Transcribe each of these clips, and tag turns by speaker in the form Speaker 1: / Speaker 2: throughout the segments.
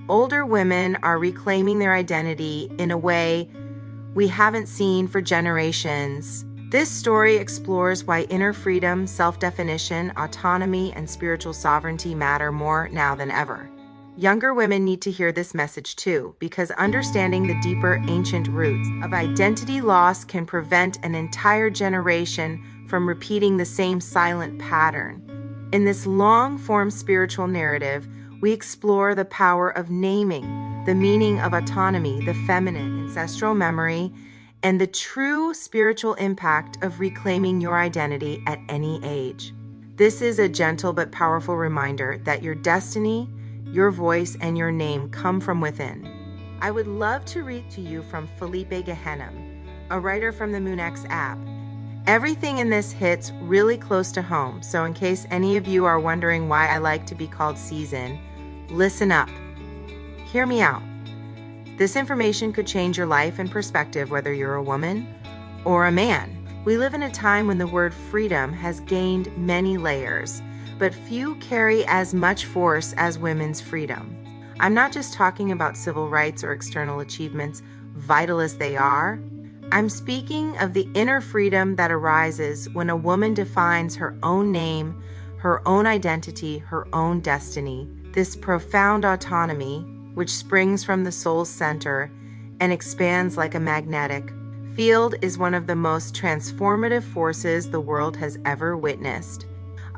Speaker 1: older women are reclaiming their identity in a way we haven't seen for generations. This story explores why inner freedom, self-definition, autonomy, and spiritual sovereignty matter more now than ever. Younger women need to hear this message too, because understanding the deeper ancient roots of identity loss can prevent an entire generation from repeating the same silent pattern. In this long-form spiritual narrative, we explore the power of naming, the meaning of autonomy, the feminine, ancestral memory, and the true spiritual impact of reclaiming your identity at any age. This is a gentle but powerful reminder that your destiny, your voice, and your name come from within. I would love to read to you from Felipe Gehennem, a writer from the MoonX app. Everything in this hits really close to home, so in case any of you are wondering why I like to be called Season, listen up. Hear me out. This information could change your life and perspective whether you're a woman or a man. We live in a time when the word freedom has gained many layers, but few carry as much force as women's freedom. I'm not just talking about civil rights or external achievements, vital as they are. I'm speaking of the inner freedom that arises when a woman defines her own name, her own identity, her own destiny. This profound autonomy, which springs from the soul's center and expands like a magnetic field, is one of the most transformative forces the world has ever witnessed.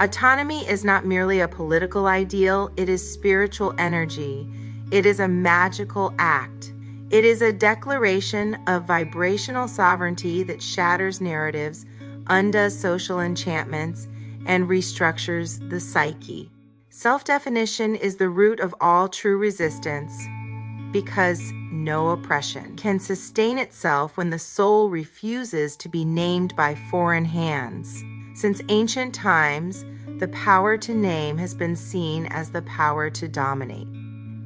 Speaker 1: Autonomy is not merely a political ideal, it is spiritual energy. It is a magical act. It is a declaration of vibrational sovereignty that shatters narratives, undoes social enchantments, and restructures the psyche. Self-definition is the root of all true resistance, because no oppression can sustain itself when the soul refuses to be named by foreign hands. Since ancient times, the power to name has been seen as the power to dominate.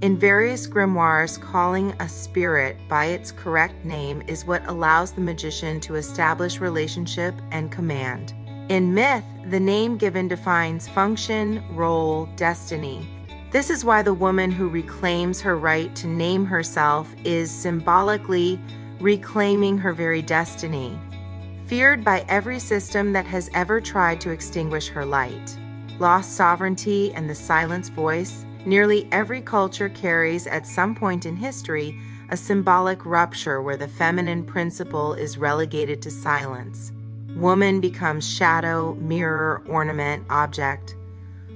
Speaker 1: In various grimoires, calling a spirit by its correct name is what allows the magician to establish relationship and command. In myth, the name given defines function, role, destiny. This is why the woman who reclaims her right to name herself is symbolically reclaiming her very destiny. Feared by every system that has ever tried to extinguish her light, lost sovereignty, and the silenced voice, nearly every culture carries at some point in history a symbolic rupture where the feminine principle is relegated to silence. Woman becomes shadow, mirror, ornament, object.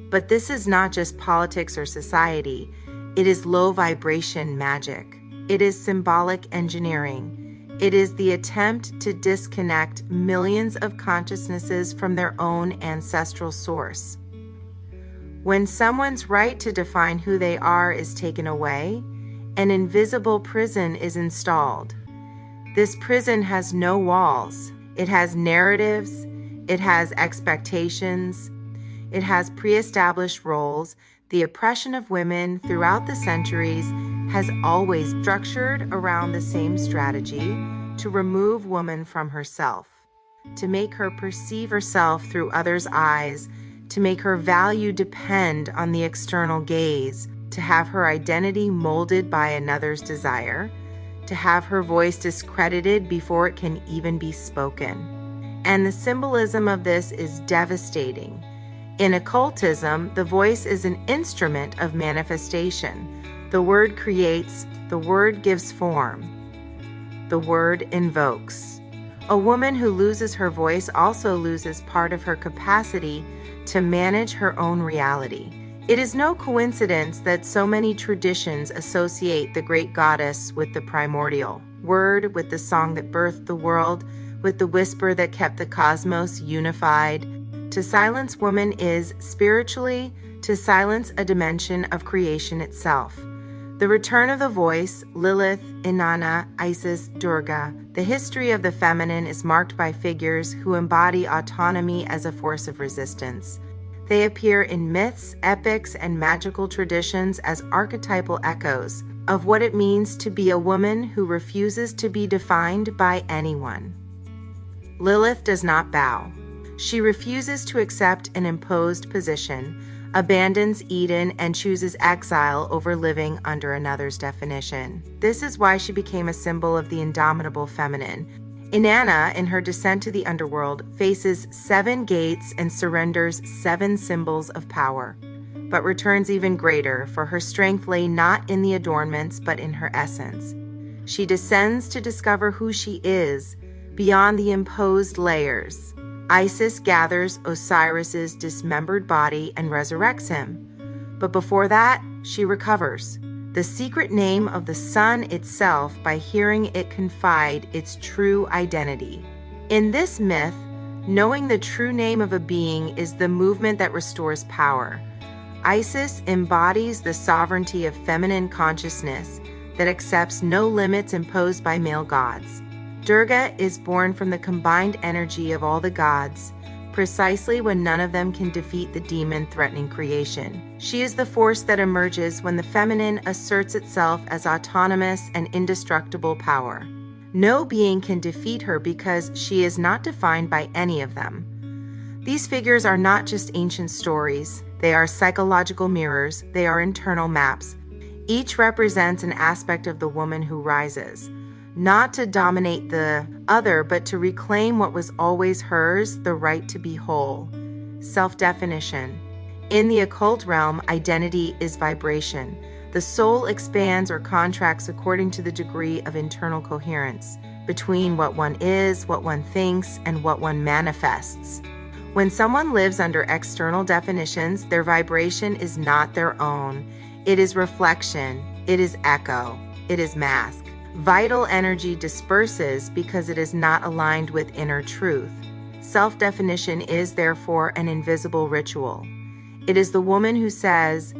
Speaker 1: But this is not just politics or society. It is low vibration magic. It is symbolic engineering. It is the attempt to disconnect millions of consciousnesses from their own ancestral source. When someone's right to define who they are is taken away, an invisible prison is installed. This prison has no walls. It has narratives. It has expectations. It has pre-established roles. The oppression of women throughout the centuries has always structured around the same strategy: to remove woman from herself, to make her perceive herself through others' eyes, to make her value depend on the external gaze, to have her identity molded by another's desire, to have her voice discredited before it can even be spoken. And the symbolism of this is devastating. In occultism, the voice is an instrument of manifestation. The word creates, the word gives form, the word invokes. A woman who loses her voice also loses part of her capacity to manage her own reality. It is no coincidence that so many traditions associate the great goddess with the primordial word, with the song that birthed the world, with the whisper that kept the cosmos unified. To silence woman is, spiritually, to silence a dimension of creation itself. The return of the voice, Lilith, Inanna, Isis, Durga. The history of the feminine is marked by figures who embody autonomy as a force of resistance. They appear in myths, epics, and magical traditions as archetypal echoes of what it means to be a woman who refuses to be defined by anyone. Lilith does not bow. She refuses to accept an imposed position, abandons Eden, and chooses exile over living under another's definition. This is why she became a symbol of the indomitable feminine. Inanna, in her descent to the underworld, faces 7 gates and surrenders 7 symbols of power, but returns even greater, for her strength lay not in the adornments but in her essence. She descends to discover who she is beyond the imposed layers. Isis gathers Osiris's dismembered body and resurrects him. But before that, she recovers the secret name of the sun itself by hearing it confide its true identity. In this myth, knowing the true name of a being is the movement that restores power. Isis embodies the sovereignty of feminine consciousness that accepts no limits imposed by male gods. Durga is born from the combined energy of all the gods, precisely when none of them can defeat the demon threatening creation. She is the force that emerges when the feminine asserts itself as autonomous and indestructible power. No being can defeat her because she is not defined by any of them. These figures are not just ancient stories. They are psychological mirrors. They are internal maps. Each represents an aspect of the woman who rises, not to dominate the other, but to reclaim what was always hers, the right to be whole. Self-definition. In the occult realm, identity is vibration. The soul expands or contracts according to the degree of internal coherence between what one is, what one thinks, and what one manifests. When someone lives under external definitions, their vibration is not their own. It is reflection. It is echo. It is mask. Vital energy disperses because it is not aligned with inner truth. Self-definition is therefore an invisible ritual. It is the woman who says,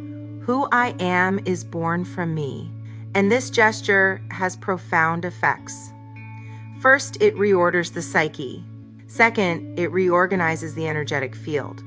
Speaker 1: "Who I am is born from me," and this gesture has profound effects. First, it reorders the psyche. Second, it reorganizes the energetic field.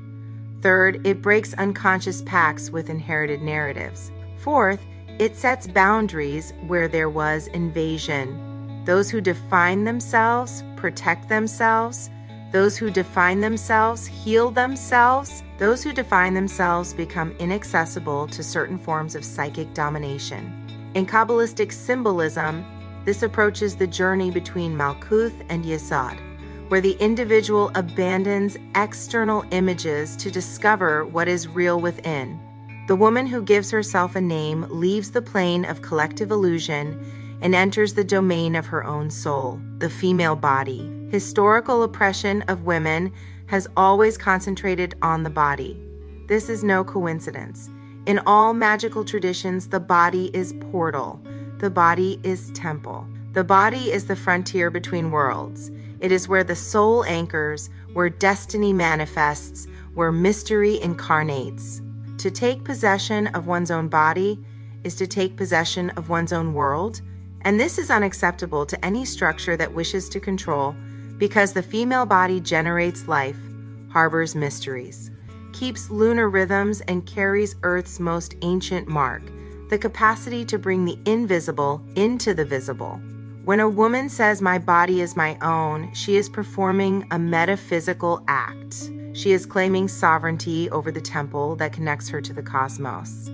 Speaker 1: Third, it breaks unconscious pacts with inherited narratives. Fourth, it sets boundaries where there was invasion. Those who define themselves protect themselves. Those who define themselves heal themselves. Those who define themselves become inaccessible to certain forms of psychic domination. In Kabbalistic symbolism, this approaches the journey between Malkuth and Yesod, where the individual abandons external images to discover what is real within. The woman who gives herself a name leaves the plane of collective illusion and enters the domain of her own soul, the female body. Historical oppression of women has always concentrated on the body. This is no coincidence. In all magical traditions, the body is portal. The body is temple. The body is the frontier between worlds. It is where the soul anchors, where destiny manifests, where mystery incarnates. To take possession of one's own body is to take possession of one's own world, and this is unacceptable to any structure that wishes to control, because the female body generates life, harbors mysteries, keeps lunar rhythms, and carries Earth's most ancient mark, the capacity to bring the invisible into the visible. When a woman says, "My body is my own," she is performing a metaphysical act. She is claiming sovereignty over the temple that connects her to the cosmos.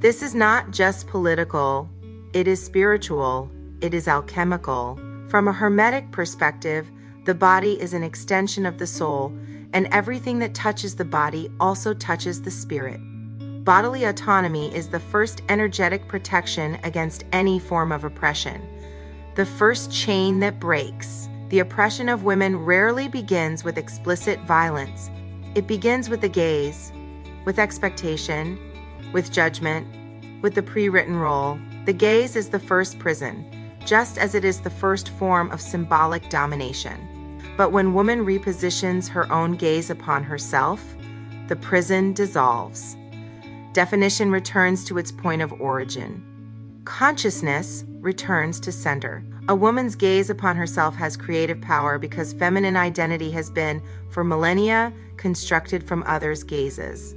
Speaker 1: This is not just political, it is spiritual, it is alchemical. From a Hermetic perspective, the body is an extension of the soul, and everything that touches the body also touches the spirit. Bodily autonomy is the first energetic protection against any form of oppression, the first chain that breaks. The oppression of women rarely begins with explicit violence. It begins with the gaze, with expectation, with judgment, with the pre-written role. The gaze is the first prison, just as it is the first form of symbolic domination. But when woman repositions her own gaze upon herself, the prison dissolves. Definition returns to its point of origin. Consciousness returns to center. A woman's gaze upon herself has creative power because feminine identity has been, for millennia, constructed from others' gazes.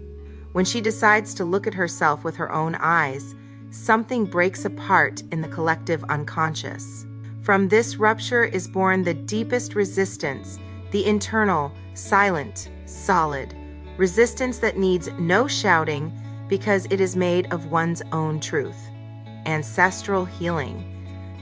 Speaker 1: When she decides to look at herself with her own eyes, something breaks apart in the collective unconscious. From this rupture is born the deepest resistance, the internal, silent, solid, resistance that needs no shouting because it is made of one's own truth. Ancestral healing.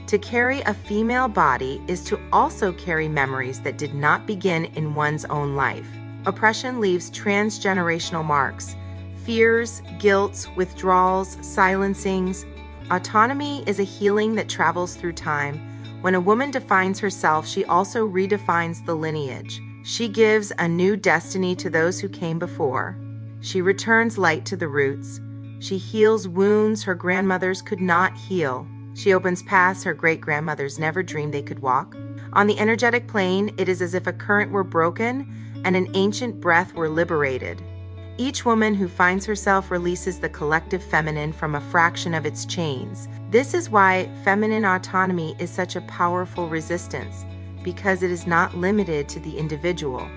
Speaker 1: To carry a female body is to also carry memories that did not begin in one's own life. Oppression leaves transgenerational marks, fears, guilt, withdrawals, silencings. Autonomy is a healing that travels through time. When a woman defines herself, she also redefines the lineage. She gives a new destiny to those who came before. She returns light to the roots. She heals wounds her grandmothers could not heal. She opens paths her great-grandmothers never dreamed they could walk. On the energetic plane, it is as if a current were broken and an ancient breath were liberated. Each woman who finds herself releases the collective feminine from a fraction of its chains. This is why feminine autonomy is such a powerful resistance, because it is not limited to the individual.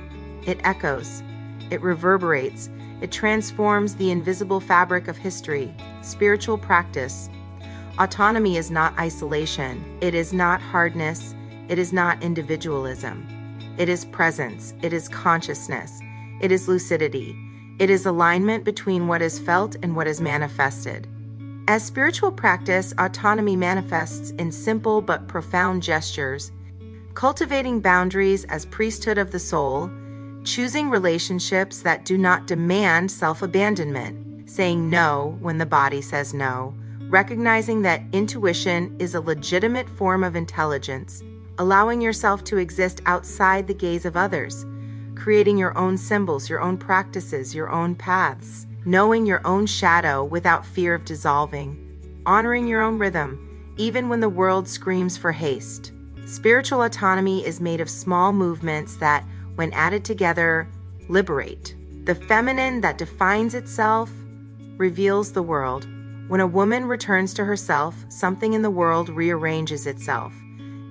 Speaker 1: It echoes, it reverberates, it transforms the invisible fabric of history. Spiritual practice. Autonomy is not isolation. It is not hardness. It is not individualism. It is presence. It is consciousness. It is lucidity. It is alignment between what is felt and what is manifested. As spiritual practice, autonomy manifests in simple but profound gestures, cultivating boundaries as priesthood of the soul, choosing relationships that do not demand self-abandonment, saying no when the body says no, recognizing that intuition is a legitimate form of intelligence, allowing yourself to exist outside the gaze of others, creating your own symbols, your own practices, your own paths, knowing your own shadow without fear of dissolving, honoring your own rhythm, even when the world screams for haste. Spiritual autonomy is made of small movements that, when added together, liberate. The feminine that defines itself reveals the world. When a woman returns to herself, something in the world rearranges itself.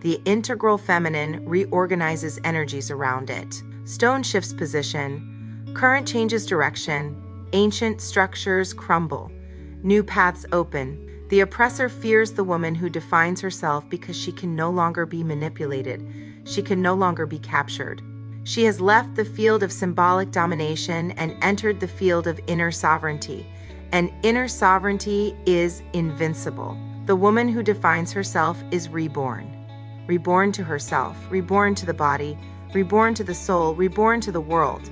Speaker 1: The integral feminine reorganizes energies around it. Stone shifts position. Current changes direction. Ancient structures crumble. New paths open. The oppressor fears the woman who defines herself because she can no longer be manipulated. She can no longer be captured. She has left the field of symbolic domination and entered the field of inner sovereignty. And inner sovereignty is invincible. The woman who defines herself is reborn. Reborn to herself, reborn to the body, reborn to the soul, reborn to the world.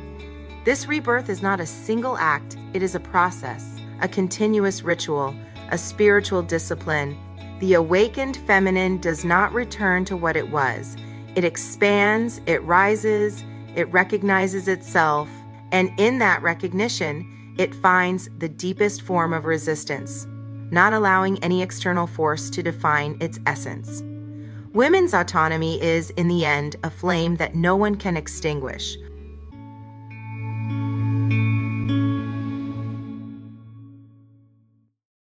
Speaker 1: This rebirth is not a single act, it is a process, a continuous ritual, a spiritual discipline. The awakened feminine does not return to what it was. It expands, it rises, it recognizes itself, and in that recognition, it finds the deepest form of resistance, not allowing any external force to define its essence. Women's autonomy is, in the end, a flame that no one can extinguish.